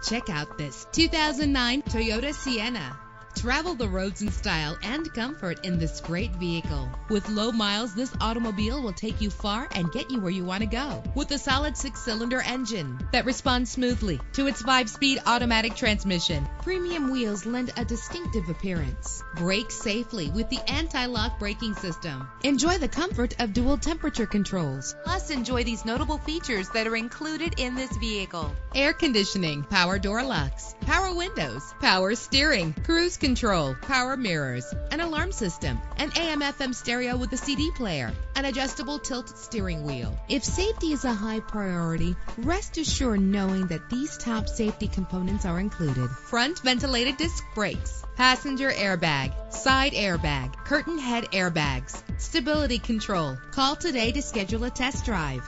Check out this 2009 Toyota Sienna. Travel the roads in style and comfort in this great vehicle. With low miles, this automobile will take you far and get you where you want to go. With a solid 6-cylinder engine that responds smoothly to its 5-speed automatic transmission, premium wheels lend a distinctive appearance. Brake safely with the anti-lock braking system. Enjoy the comfort of dual temperature controls. Plus, enjoy these notable features that are included in this vehicle: air conditioning, power door locks, power windows, power steering, cruise control, power mirrors, an alarm system, an AM/FM stereo with a CD player, an adjustable tilt steering wheel. If safety is a high priority, rest assured knowing that these top safety components are included: front ventilated disc brakes, passenger airbag, side airbag, curtain head airbags, stability control. Call today to schedule a test drive.